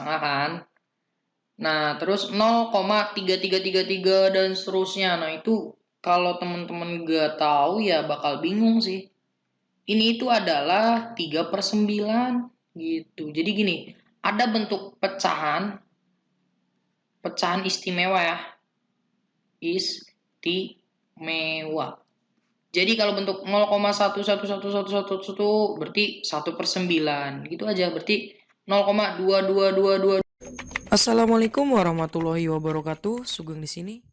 setengah kan. Nah, terus 0,3333 dan seterusnya. Nah, itu kalau teman-teman gak tahu ya bakal bingung sih. Ini itu adalah 3/9 gitu. Jadi gini, ada bentuk pecahan istimewa ya. Istimewa. Jadi kalau bentuk 0,1111111 berarti 1/9 gitu aja, berarti 0,2222. Assalamualaikum warahmatullahi wabarakatuh. Sugeng di sini.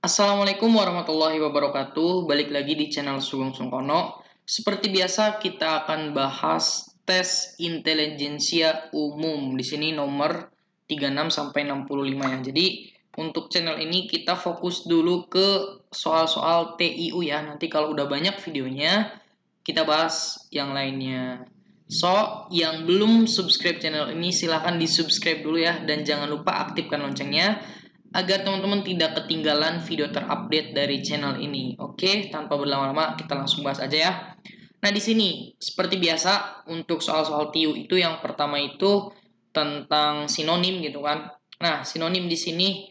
Assalamualaikum warahmatullahi wabarakatuh. Balik lagi di channel Sugeng Sungkono. Seperti biasa kita akan bahas tes intelijensia umum. Di sini nomor 36 sampai 65 ya. Jadi untuk channel ini kita fokus dulu ke soal-soal TIU ya. Nanti kalau udah banyak videonya kita bahas yang lainnya. So, yang belum subscribe channel ini silahkan di subscribe dulu ya. Dan jangan lupa aktifkan loncengnya agar teman-teman tidak ketinggalan video terupdate dari channel ini. Oke, tanpa berlama-lama kita langsung bahas aja ya. Nah, di sini seperti biasa untuk soal-soal TIU itu yang pertama itu tentang sinonim gitu kan. Nah, sinonim di sini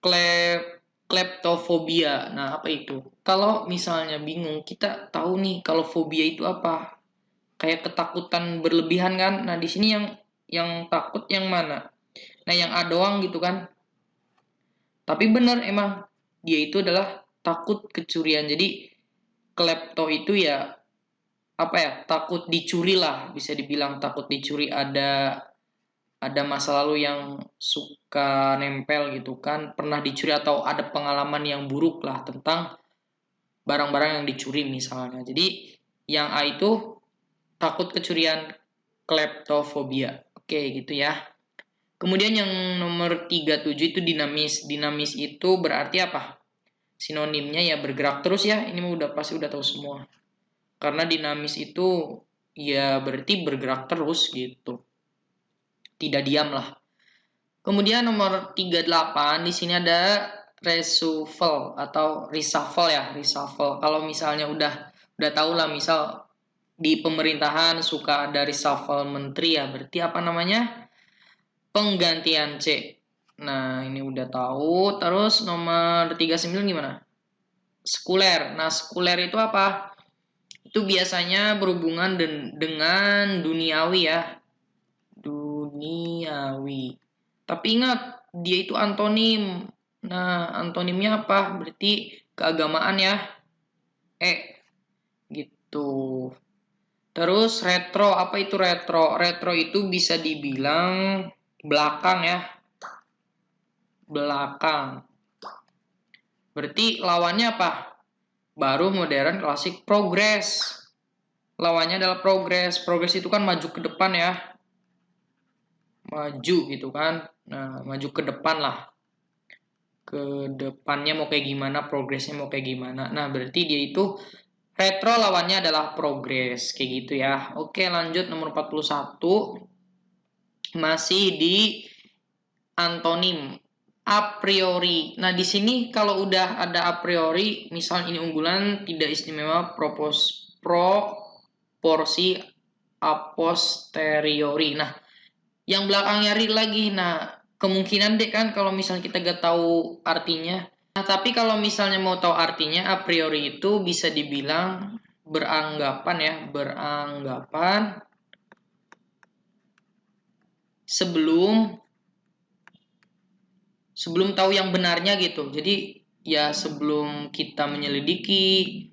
kleptofobia. Nah, apa itu? Kalau misalnya bingung, kita tahu nih kalau fobia itu apa? Kayak ketakutan berlebihan kan? Nah, di sini yang takut yang mana? Nah, yang A doang gitu kan. Tapi benar emang dia itu adalah takut kecurian. Jadi klepto itu ya apa ya, takut dicuri lah, bisa dibilang takut dicuri. Ada masa lalu yang suka nempel gitu kan, pernah dicuri atau ada pengalaman yang buruk lah tentang barang-barang yang dicuri misalnya. Jadi yang A itu takut kecurian, kleptofobia. Oke gitu ya. Kemudian yang nomor 37 itu dinamis. Dinamis itu berarti apa? Sinonimnya ya bergerak terus ya. Ini udah pasti udah tahu semua. Karena dinamis itu ya berarti bergerak terus gitu. Tidak diam lah. Kemudian nomor 38 di sini ada reshuffle atau reshuffle ya, reshuffle. Kalau misalnya udah tahu lah, misal di pemerintahan suka ada reshuffle menteri ya, berarti apa namanya? Penggantian C. Nah, ini udah tahu. Terus nomor 39 gimana? Sekuler. Nah, sekuler itu apa? Itu biasanya berhubungan dengan duniawi ya. Duniawi. Tapi ingat, dia itu antonim. Nah, antonimnya apa? Berarti keagamaan ya. Gitu. Terus retro, apa itu retro? Retro itu bisa dibilang belakang ya. Belakang. Berarti lawannya apa? Baru, modern, klasik, progres. Lawannya adalah progres. Progres itu kan maju ke depan ya. Maju gitu kan. Nah, maju ke depan lah. Ke depannya mau kayak gimana, progresnya mau kayak gimana. Nah, berarti dia itu retro lawannya adalah progres. Kayak gitu ya. Oke, lanjut nomor 41. Masih di antonim. A priori. Nah, di sini kalau udah ada a priori, misal ini unggulan, tidak istimewa, proporsi a posteriori. Nah, yang belakangnya real lagi. Nah, kemungkinan deh kan kalau misalnya kita gak tahu artinya. Nah, tapi kalau misalnya mau tahu artinya, a priori itu bisa dibilang beranggapan ya, beranggapan sebelum tahu yang benarnya gitu. Jadi ya sebelum kita menyelidiki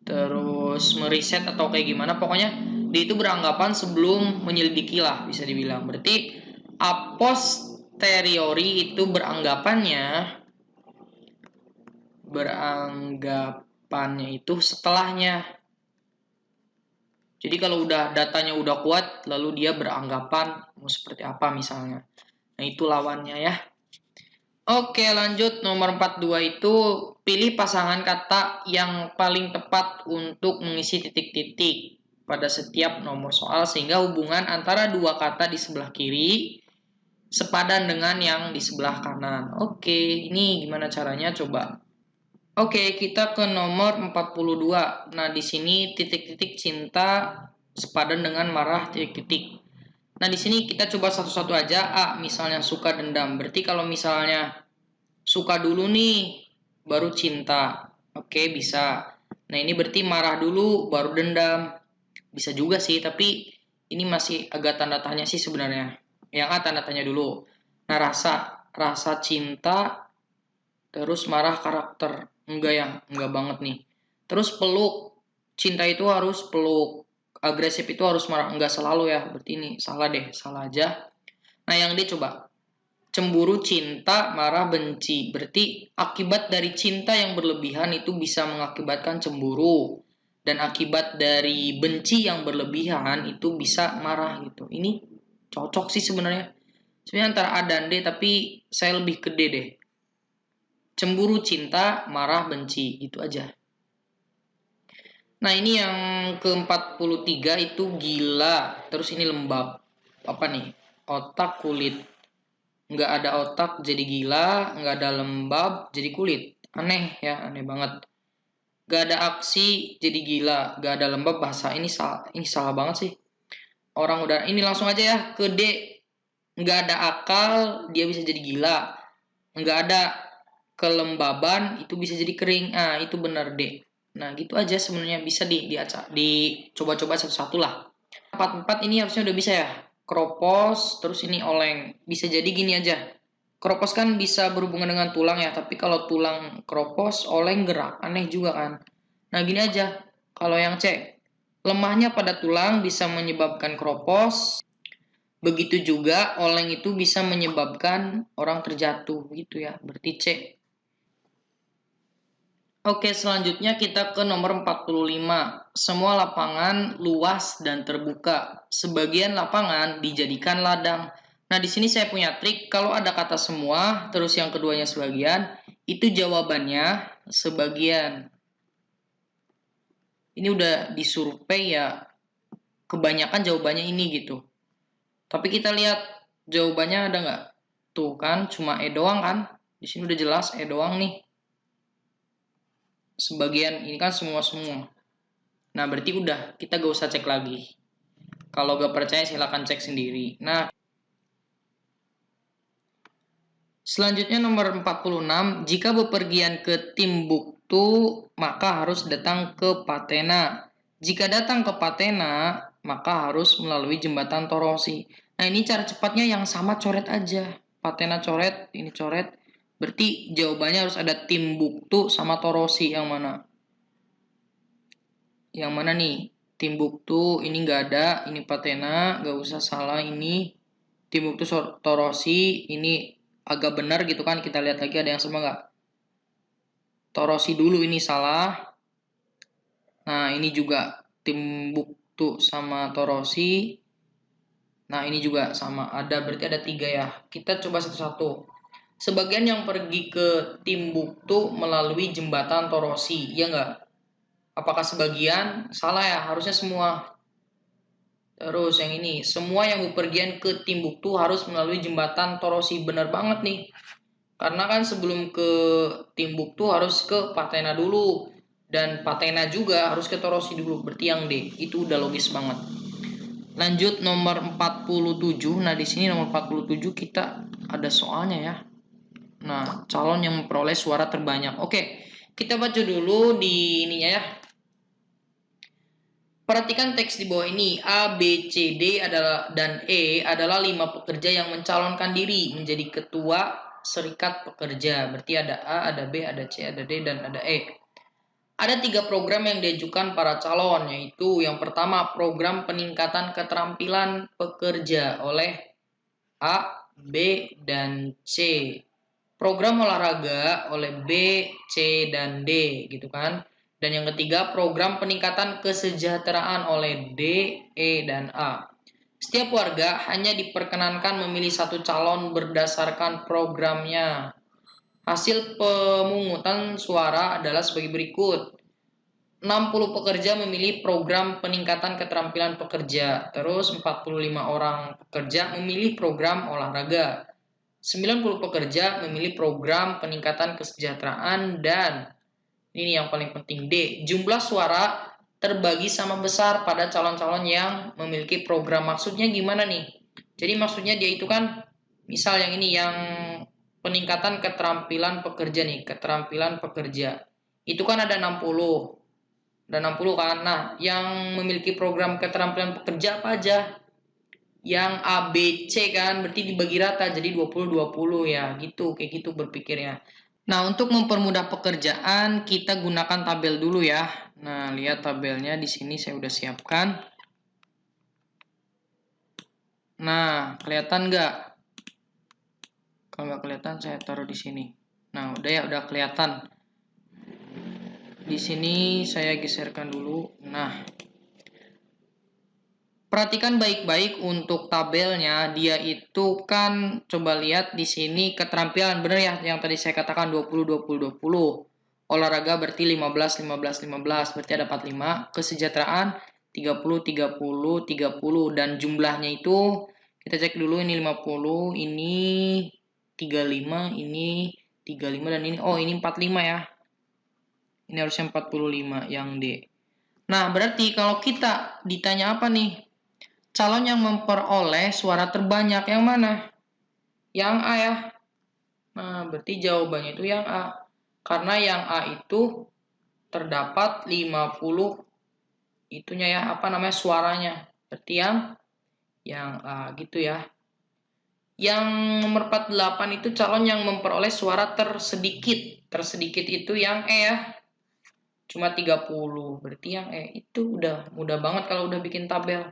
terus meriset atau kayak gimana, pokoknya dia itu beranggapan sebelum menyelidiki lah, bisa dibilang. Berarti a posteriori itu beranggapannya itu setelahnya. Jadi kalau udah datanya udah kuat, lalu dia beranggapan mau seperti apa misalnya. Nah, itu lawannya ya. Oke, lanjut nomor 42 itu pilih pasangan kata yang paling tepat untuk mengisi titik-titik pada setiap nomor soal sehingga hubungan antara dua kata di sebelah kiri sepadan dengan yang di sebelah kanan. Oke, ini gimana caranya coba. Oke, kita ke nomor 42. Nah, di sini titik-titik cinta sepadan dengan marah titik-titik. Nah, di sini kita coba satu-satu aja. A, misalnya suka dendam. Berarti kalau misalnya suka dulu nih, baru cinta. Oke, bisa. Nah, ini berarti marah dulu, baru dendam. Bisa juga sih, tapi ini masih agak tanda tanya sih sebenarnya. Yang A tanda tanya dulu. Nah, rasa cinta terus marah karakter. Enggak ya, enggak banget nih. Terus peluk. Cinta itu harus peluk. Agresif itu harus marah. Enggak selalu ya. Berarti ini salah deh, salah aja. Nah, yang D coba. Cemburu, cinta, marah, benci. Berarti akibat dari cinta yang berlebihan itu bisa mengakibatkan cemburu. Dan akibat dari benci yang berlebihan itu bisa marah gitu. Ini cocok sih sebenarnya. Sebenarnya antara A dan D, tapi saya lebih ke D deh. Cemburu, cinta, marah, benci. Gitu aja. Nah, ini yang ke-43 itu gila. Terus ini lembab. Apa nih? Otak, kulit. Nggak ada otak jadi gila, nggak ada lembab jadi kulit. Aneh ya, aneh banget. Nggak ada aksi jadi gila, nggak ada lembab bahasa ini salah banget sih. Orang udah ini langsung aja ya ke D. Nggak ada akal, dia bisa jadi gila. Nggak ada kelembaban, itu bisa jadi kering. Ah, itu benar D. Nah, gitu aja sebenarnya bisa dicoba-coba satu-satu lah. 44 ini harusnya udah bisa ya. Kropos, terus ini oleng. Bisa jadi gini aja. Kropos kan bisa berhubungan dengan tulang ya, tapi kalau tulang kropos, oleng gerak. Aneh juga kan. Nah, gini aja. Kalau yang C, lemahnya pada tulang bisa menyebabkan kropos. Begitu juga oleng itu bisa menyebabkan orang terjatuh gitu ya. Berarti C. Oke, selanjutnya kita ke nomor 45. Semua lapangan luas dan terbuka. Sebagian lapangan dijadikan ladang. Nah, di sini saya punya trik. Kalau ada kata semua, terus yang keduanya sebagian, itu jawabannya sebagian. Ini udah disurvei ya, kebanyakan jawabannya ini gitu. Tapi kita lihat jawabannya ada nggak? Tuh kan, cuma E doang kan? Di sini udah jelas E doang nih. Sebagian ini kan semua-semua. Nah, berarti udah, kita gak usah cek lagi. Kalau gak percaya silahkan cek sendiri. Nah, selanjutnya nomor 46. Jika bepergian ke Timbuktu, maka harus datang ke Patena. Jika datang ke Patena, maka harus melalui jembatan Torosi. Nah, ini cara cepatnya yang sama coret aja. Patena coret, ini coret. Berarti jawabannya harus ada Timbuktu sama Torosi. Yang mana? Yang mana nih? Timbuktu ini nggak ada, ini Patena, nggak usah salah ini. Timbuktu Torosi ini agak benar gitu kan, kita lihat lagi ada yang sama nggak? Torosi dulu ini salah. Nah, ini juga Timbuktu sama Torosi. Nah, ini juga sama, ada berarti ada 3 ya. Kita coba satu-satu. Sebagian yang pergi ke Timbuktu melalui jembatan Torosi, ya nggak? Apakah sebagian? Salah ya, harusnya semua. Terus yang ini, semua yang bepergian ke Timbuktu harus melalui jembatan Torosi. Benar banget nih. Karena kan sebelum ke Timbuktu harus ke Patena dulu. Dan Patena juga harus ke Torosi dulu. Berarti yang D. Itu udah logis banget. Lanjut nomor 47. Nah, di sini nomor 47 kita ada soalnya ya. Nah, calon yang memperoleh suara terbanyak. Oke, kita baca dulu di ininya ya. Perhatikan teks di bawah ini. A, B, C, D adalah dan E adalah 5 pekerja yang mencalonkan diri menjadi ketua serikat pekerja. Berarti ada A, ada B, ada C, ada D, dan ada E. Ada 3 program yang diajukan para calon, yaitu yang pertama program peningkatan keterampilan pekerja oleh A, B, dan C. Program olahraga oleh B, C, dan D, gitu kan. Dan yang ketiga, program peningkatan kesejahteraan oleh D, E, dan A. Setiap warga hanya diperkenankan memilih satu calon berdasarkan programnya. Hasil pemungutan suara adalah sebagai berikut. 60 pekerja memilih program peningkatan keterampilan pekerja. Terus 45 orang pekerja memilih program olahraga. 90 pekerja memilih program peningkatan kesejahteraan dan ini yang paling penting D, jumlah suara terbagi sama besar pada calon-calon yang memiliki program. Maksudnya gimana nih? Jadi maksudnya dia itu kan misal yang ini yang peningkatan keterampilan pekerja nih, keterampilan pekerja. Itu kan ada 60. Ada 60 kan. Nah, yang memiliki program keterampilan pekerja apa aja? Yang A, B, C kan berarti dibagi rata jadi 20-20 ya gitu kayak gitu berpikirnya. Nah untuk mempermudah pekerjaan kita gunakan tabel dulu ya. Nah lihat tabelnya di sini saya udah siapkan. Nah kelihatan nggak? Kalau nggak kelihatan saya taruh di sini. Nah udah ya udah kelihatan. Di sini saya geserkan dulu. Nah perhatikan baik-baik untuk tabelnya, dia itu kan coba lihat di sini keterampilan bener ya yang tadi saya katakan 20 20 20. Olahraga berarti 15 15 15 berarti ada 45. Kesejahteraan 30 30 30 dan jumlahnya itu kita cek dulu ini 50, ini 35, ini 35 dan ini ini 45 ya. Ini harusnya 45 yang D. Nah, berarti kalau kita ditanya apa nih? Calon yang memperoleh suara terbanyak yang mana? Yang A ya. Nah, berarti jawabannya itu yang A. Karena yang A itu terdapat 50 itunya ya, apa namanya suaranya. Berarti yang A gitu ya. Yang nomor 48 itu calon yang memperoleh suara tersedikit. Tersedikit itu yang E ya. Cuma 30. Berarti yang E itu udah mudah banget kalau udah bikin tabel.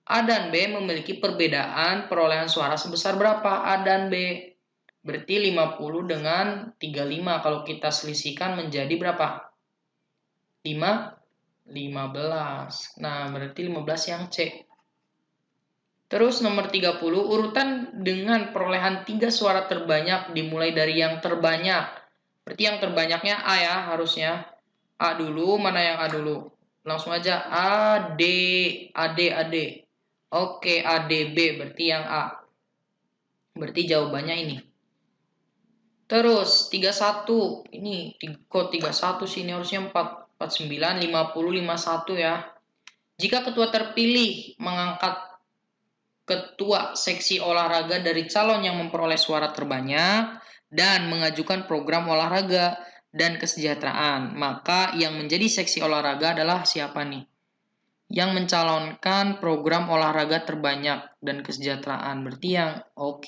A dan B memiliki perbedaan perolehan suara sebesar berapa? A dan B. Berarti 50 dengan 35. Kalau kita selisihkan menjadi berapa? 15. Nah, berarti 15 yang C. Terus nomor 30, urutan dengan perolehan 3 suara terbanyak dimulai dari yang terbanyak. Berarti yang terbanyaknya A ya harusnya. A dulu, mana yang A dulu? Langsung aja A, D, A, D, A, D. Oke, ADB berarti yang A. Berarti jawabannya ini. Terus 31. Ini kok 31 sih ini harusnya 4, 49, 50, 51 ya. Jika ketua terpilih mengangkat ketua seksi olahraga dari calon yang memperoleh suara terbanyak dan mengajukan program olahraga dan kesejahteraan, maka yang menjadi seksi olahraga adalah siapa nih? Yang mencalonkan program olahraga terbanyak dan kesejahteraan. Berarti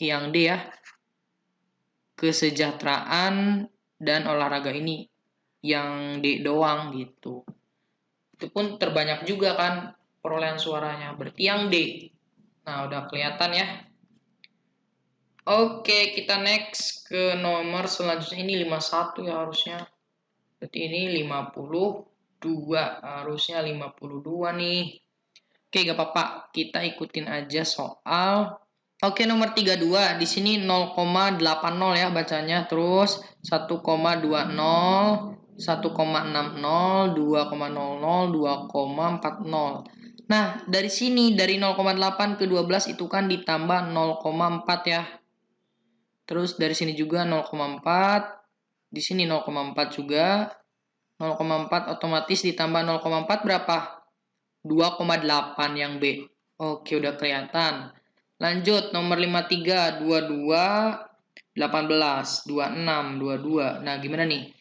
yang D ya. Kesejahteraan dan olahraga ini yang D doang gitu. Itu pun terbanyak juga kan perolehan suaranya. Berarti yang D. Nah, udah kelihatan ya. Oke, kita next ke nomor selanjutnya ini 51 ya harusnya. Berarti ini 52, harusnya 52 nih. Oke, gak apa-apa. Kita ikutin aja soal. Oke, nomor 32. Di sini 0,80 ya bacanya. Terus 1,20, 1,60, 2,00, 2,40. Nah, dari sini dari 0,8 ke 12 itu kan ditambah 0,4 ya. Terus dari sini juga 0,4. Di sini 0,4 juga. 0,4 otomatis ditambah 0,4 berapa? 2,8 yang B. Oke, udah kelihatan. Lanjut, nomor 53, 22, 18, 26, 22. Nah, gimana nih?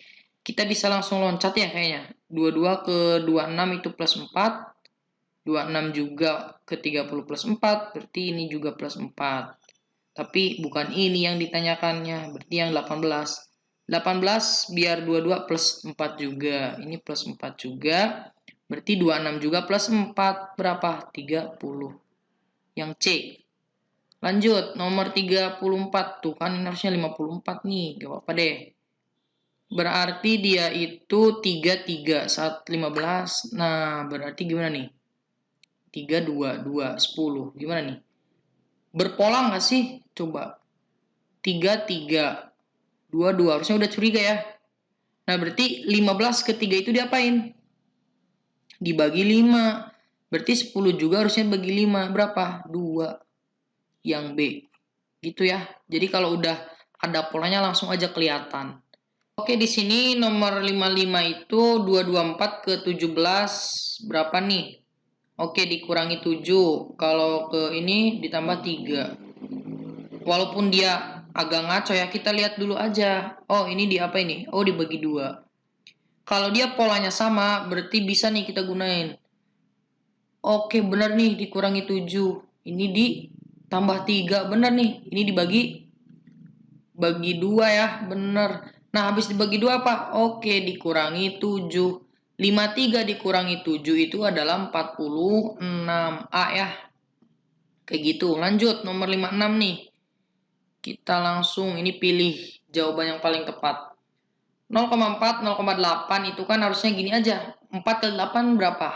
Kita bisa langsung loncat ya kayaknya. 22 ke 26 itu plus 4. 26 juga ke 30 plus 4. Berarti ini juga plus 4. Tapi bukan ini yang ditanyakannya. Berarti yang 18. 18 biar 22 plus 4 juga. Ini plus 4 juga. Berarti 26 juga plus 4. Berapa? 30. Yang C. Lanjut, nomor 34. Tuh kan ini harusnya 54 nih. Gak apa-apa deh. Berarti dia itu 33. Saat 15. Nah, berarti gimana nih? 3, 2, 2, 10. Gimana nih? Berpola nggak sih? Coba. 3, 3. 2, 2. Harusnya udah curiga ya. Nah, berarti 15 ke 3 itu diapain? Dibagi 5. Berarti 10 juga harusnya bagi 5. Berapa? 2. Yang B. Gitu ya. Jadi kalau udah ada polanya langsung aja kelihatan. Oke, di sini nomor 55 itu 224 ke 17 berapa nih? Oke, dikurangi 7. Kalau ke ini ditambah 3. Walaupun dia agak ngaco ya, kita lihat dulu aja. Oh, ini di apa ini? Oh, dibagi 2. Kalau dia polanya sama, berarti bisa nih kita gunain. Oke, benar nih dikurangi 7. Ini ditambah 3, benar nih. Ini dibagi 2 ya, benar. Nah, habis dibagi 2 apa? Oke, dikurangi 7. 53 dikurangi 7 itu adalah 46A ya. Kayak gitu. Lanjut, nomor 56 nih. Kita langsung ini pilih jawaban yang paling tepat. 0,4, 0,8 itu kan harusnya gini aja. 4 kali 8 berapa?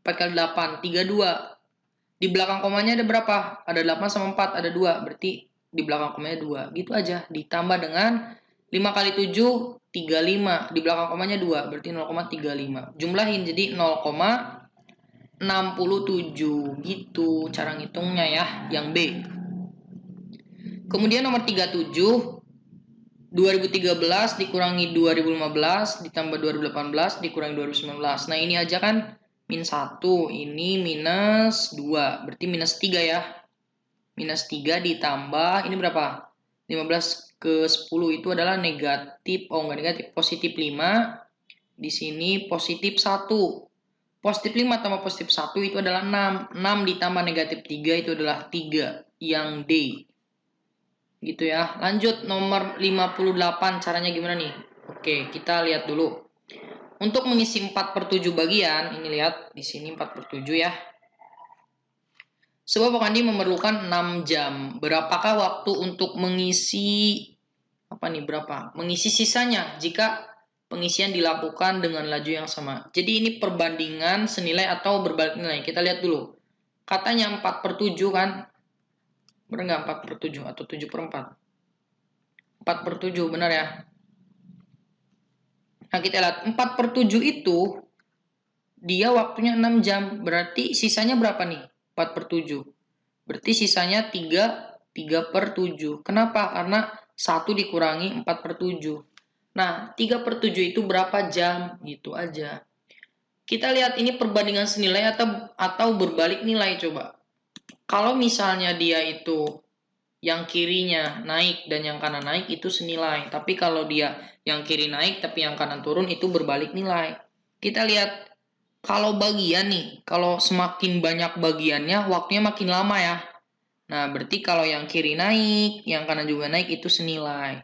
4 kali 8, 32. Di belakang komanya ada berapa? Ada 8 sama 4, ada 2. Berarti di belakang komanya 2. Gitu aja. Ditambah dengan 5 kali 7, 35. Di belakang komanya 2. Berarti 0,35. Jumlahin jadi 0,67. Gitu cara ngitungnya ya. Yang B. Kemudian nomor 37. 2013 dikurangi 2015 ditambah 2018 dikurangi 2019. Nah, ini aja kan min 1, ini minus 2, berarti minus 3 ya. Minus 3 ditambah, ini berapa? 15 ke 10 itu adalah negatif, oh enggak negatif, positif 5. Di sini positif 1. Positif 5 tambah positif 1 itu adalah 6. 6 ditambah negatif 3 itu adalah 3. Yang D. Gitu ya. Lanjut nomor 58, caranya gimana nih? Oke, kita lihat dulu. Untuk mengisi 4/7 bagian, ini lihat di sini 4/7 ya. Sebuah pokokandi memerlukan 6 jam. Berapakah waktu untuk mengisi apa nih berapa? Mengisi sisanya jika pengisian dilakukan dengan laju yang sama. Jadi ini perbandingan senilai atau berbalik nilai. Kita lihat dulu. Katanya 4/7 kan? Benar nggak 4/7 atau 7/4? 4/7 benar ya. Nah, kita lihat 4/7 itu dia waktunya 6 jam. Berarti sisanya berapa nih? 4/7. Berarti sisanya 3/7. Kenapa? Karena 1 dikurangi 4/7. Nah, 3/7 itu berapa jam? Gitu aja. Kita lihat ini perbandingan senilai atau berbalik nilai coba. Kalau misalnya dia itu yang kirinya naik dan yang kanan naik itu senilai. Tapi kalau dia yang kiri naik tapi yang kanan turun itu berbalik nilai. Kita lihat kalau bagian nih, kalau semakin banyak bagiannya waktunya makin lama ya. Nah, berarti kalau yang kiri naik, yang kanan juga naik itu senilai.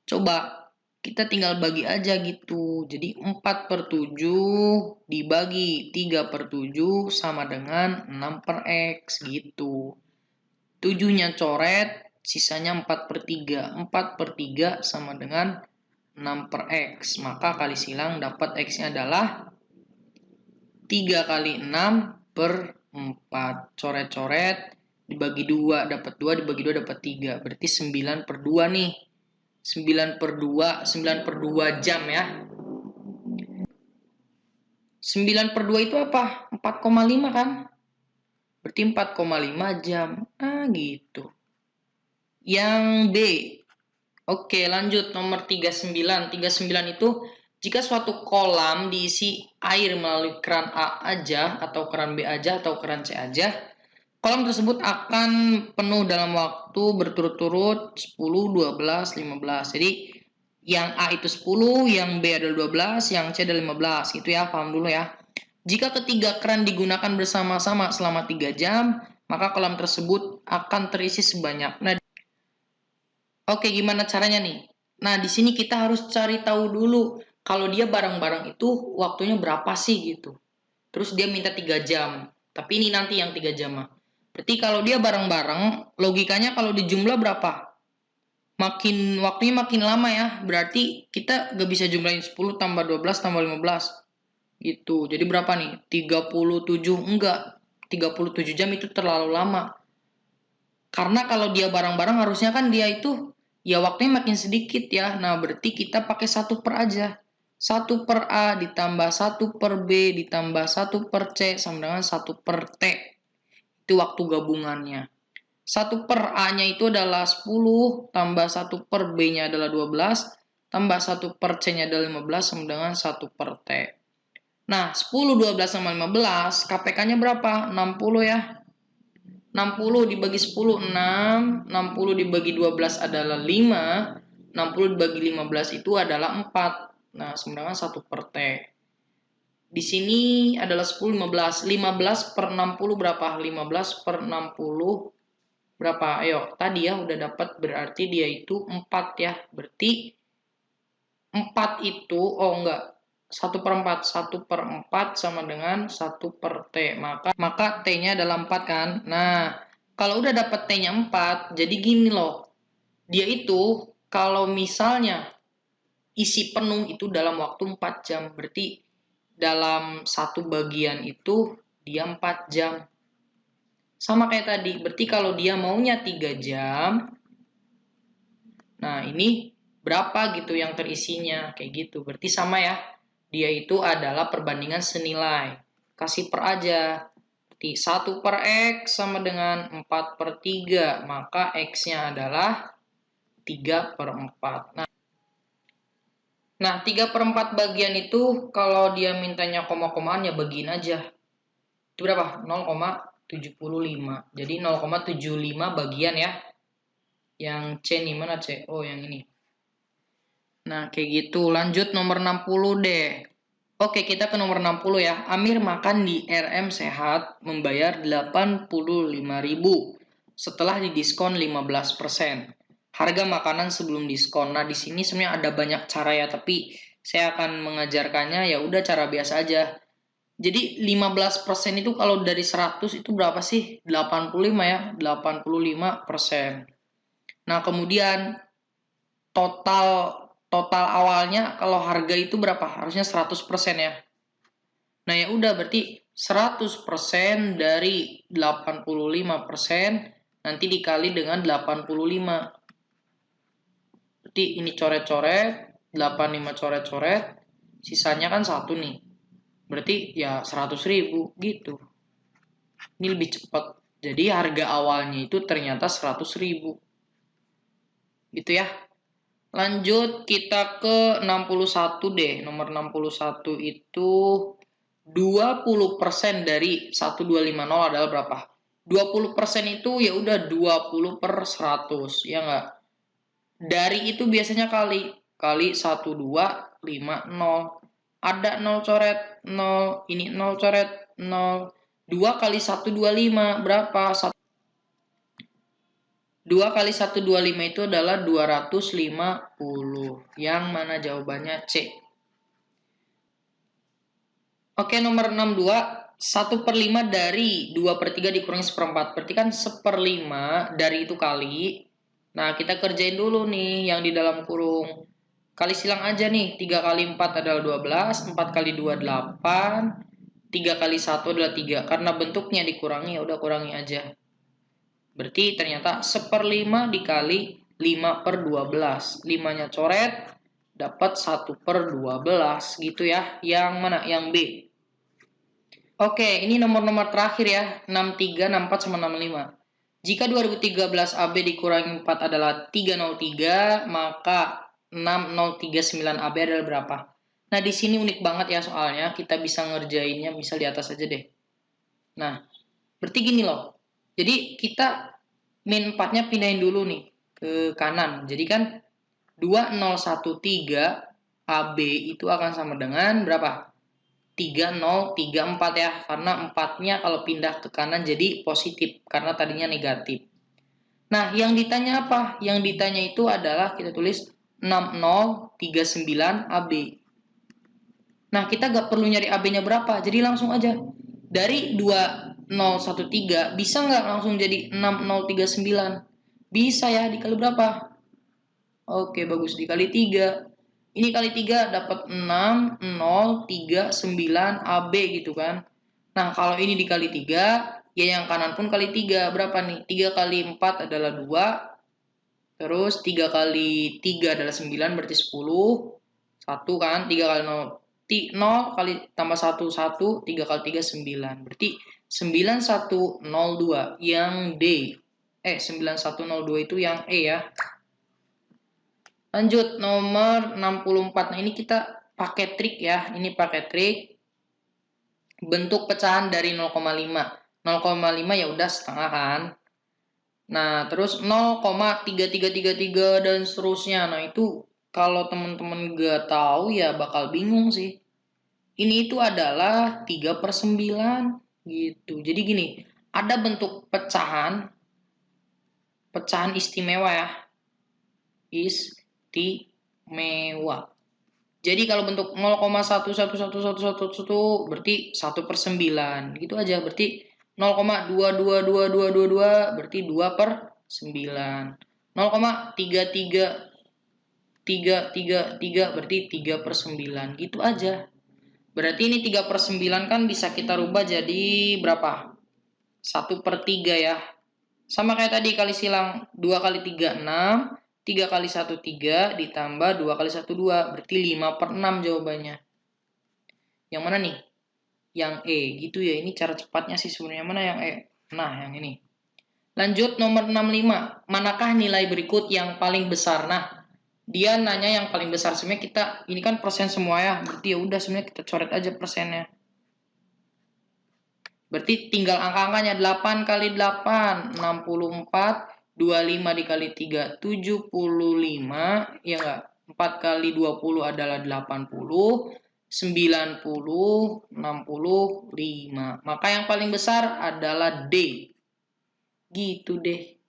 Coba kita tinggal bagi aja gitu. Jadi 4/7 dibagi 3/7 sama dengan 6/X gitu. 7-nya coret, sisanya 4/3. 4/3 sama dengan 6/X. Maka kali silang dapat X-nya adalah 3 kali 6/4. Coret-coret, dibagi 2 dapat 2, dibagi 2 dapat 3. Berarti 9/2 nih. 9/2 jam ya. 9/2 itu apa? 4,5 kan? Berarti 4,5 jam. Ah, gitu. Yang B. Oke, lanjut nomor 39. 39 itu jika suatu kolam diisi air melalui keran A aja atau keran B aja atau keran C aja, kolam tersebut akan penuh dalam waktu berturut-turut 10, 12, 15. Jadi yang A itu 10, yang B adalah 12, yang C adalah 15. Gitu ya, paham dulu ya. Jika ketiga keran digunakan bersama-sama selama 3 jam, maka kolam tersebut akan terisi sebanyak. Nah, oke, gimana caranya nih? Nah, di sini kita harus cari tahu dulu kalau dia bareng-bareng itu waktunya berapa sih gitu. Terus dia minta 3 jam. Tapi ini nanti yang 3 jam. Berarti kalau dia bareng-bareng, logikanya kalau dijumlah berapa? Waktunya makin lama ya. Berarti kita gak bisa jumlahin 10 tambah 12 tambah 15. Gitu. Jadi berapa nih? 37. Enggak. 37 jam itu terlalu lama. Karena kalau dia bareng-bareng harusnya kan dia itu ya waktunya makin sedikit ya. Nah, berarti kita pakai 1/per aja. 1/A ditambah 1/B ditambah 1/C sama dengan 1/T. Itu waktu gabungannya. 1 per A-nya itu adalah 10, tambah 1 per B-nya adalah 12, tambah 1 per C-nya adalah 15, sama dengan 1 per T. Nah, 10, 12, sama 15, KPK-nya berapa? 60 ya. 60 dibagi 10, 6. 60 dibagi 12 adalah 5. 60 dibagi 15 itu adalah 4. Nah, sama dengan 1 per T. Di sini adalah 10, 15. 15 per 60 berapa? 15 per 60 berapa? Ayo, tadi ya udah dapat, berarti dia itu 4 ya. Berarti 4 itu, oh enggak, 1 per 4. 1 per 4 sama dengan 1 per T. Maka T-nya adalah 4 kan. Nah, kalau udah dapat T-nya 4, jadi gini loh. Dia itu kalau misalnya isi penuh itu dalam waktu 4 jam. Berarti dalam satu bagian itu dia 4 jam. Sama kayak tadi, berarti kalau dia maunya 3 jam, nah ini berapa gitu yang terisinya, kayak gitu. Berarti sama ya, dia itu adalah perbandingan senilai. Kasih per aja. Berarti 1 per X sama dengan 4 per 3, maka X-nya adalah 3 per 4. Nah, 3 per 4 bagian itu kalau dia mintanya koma-komaan ya bagiin aja. Itu berapa? 0,75. Jadi 0,75 bagian ya. Yang C nih, mana C? Oh, yang ini. Nah, kayak gitu. Lanjut nomor 60 deh. Oke, kita ke nomor 60 ya. Amir makan di RM Sehat membayar 85.000 setelah didiskon 15%. Harga makanan sebelum diskon. Nah, di sini sebenarnya ada banyak cara ya, tapi saya akan mengajarkannya ya udah cara biasa aja. Jadi 15% itu kalau dari 100 itu berapa sih? 85 ya, 85%. Nah, kemudian total total awalnya kalau harga itu berapa? Harusnya 100% ya. Nah, ya udah berarti 100% dari 85% nanti dikali dengan 85. Berarti ini coret-coret, 85 coret-coret, sisanya kan 1 nih. Berarti ya 100.000 gitu. Ini lebih cepat. Jadi harga awalnya itu ternyata 100.000. Gitu ya. Lanjut kita ke 61 deh. Nomor 61 itu 20% dari 1250 adalah berapa? 20% itu ya udah 20 per 100, ya enggak? Dari itu biasanya kali 1250. Ada 0 coret 0, ini 0 coret 0. 2 kali 125 berapa? 2 kali 125 itu adalah 250. Yang mana jawabannya C. Oke, nomor 62. 1 per 5 dari 2 per 3 dikurangi 1/4. Berarti kan 1/5 dari itu kali. Nah, kita kerjain dulu nih yang di dalam kurung. Kali silang aja nih. 3 kali 4 adalah 12. 4 kali 2 8. 3 kali 1 adalah 3. Karena bentuknya dikurangi, ya udah kurangi aja. Berarti ternyata 1/5 dikali 5 per 12. 5-nya coret, dapat 1 per 12. Gitu ya. Yang mana? Yang B. Oke, ini nomor-nomor terakhir ya. 63, 64, sama 65. Jika 2013 AB dikurangi 4 adalah 303, maka 6039 AB adalah berapa? Nah, di sini unik banget ya soalnya. Kita bisa ngerjainnya, bisa di atas aja deh. Nah, berarti gini loh. Jadi kita min 4-nya pindahin dulu nih ke kanan. Jadi kan 2013 AB itu akan sama dengan berapa? 3034 ya. Karena 4-nya kalau pindah ke kanan jadi positif. Karena tadinya negatif. Nah, yang ditanya apa? Yang ditanya itu adalah kita tulis 6039 AB. Nah, kita gak perlu nyari AB-nya berapa. Jadi langsung aja. Dari 2013 bisa nggak langsung jadi 6039? Bisa ya, dikali berapa? Oke, bagus, dikali 3. Ini kali 3 dapat 6039 AB gitu kan. Nah, kalau ini dikali 3, ya yang kanan pun kali 3. Berapa nih? 3 kali 4 adalah 2. Terus 3 kali 3 adalah 9, berarti 10. 1 kan, 3 kali 0. 0 kali tambah 1, 1. 3 kali 3, 9. Berarti 9102. Yang D. 9102 itu yang E ya. Lanjut nomor 64. Nah, ini kita pakai trik ya. Ini pakai trik bentuk pecahan dari 0,5. 0,5 ya udah setengah kan. Nah, terus 0,3333 dan seterusnya. Nah, itu kalau teman-teman gak tahu ya bakal bingung sih. Ini itu adalah 3/9 gitu. Jadi gini, ada bentuk pecahan istimewa ya. Istimewa. Jadi kalau bentuk 0,111111 berarti 1/9 gitu aja. Berarti 0,222222 berarti 2/9. 0,3333 berarti 3/9 gitu aja. Berarti ini 3/9 kan bisa kita rubah jadi berapa? 1/3 ya. Sama kayak tadi kali silang 2 kali 3 6, 3 kali 1 3 ditambah 2 kali 1 2 berarti 5/6 jawabannya. Yang mana nih? Yang E gitu ya. Ini cara cepatnya sih sebenarnya. Mana yang E? Nah, yang ini. Lanjut nomor 65. Manakah nilai berikut yang paling besar? Nah, dia nanya yang paling besar. Sebenarnya kita ini kan persen semua ya. Berarti ya udah sebenarnya kita coret aja persennya. Berarti tinggal angka-angkanya 8 kali 8, 64, 25 dikali 3, 75, ya enggak? 4 kali 20 adalah 80, 90, 65. Maka yang paling besar adalah D. Gitu deh.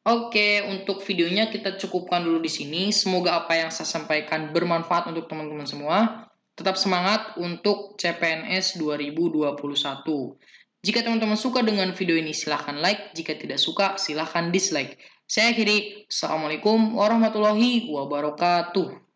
Oke, untuk videonya kita cukupkan dulu di sini. Semoga apa yang saya sampaikan bermanfaat untuk teman-teman semua. Tetap semangat untuk CPNS 2021. Jika teman-teman suka dengan video ini, silahkan like. Jika tidak suka, silahkan dislike. Saya akhiri. Assalamualaikum warahmatullahi wabarakatuh.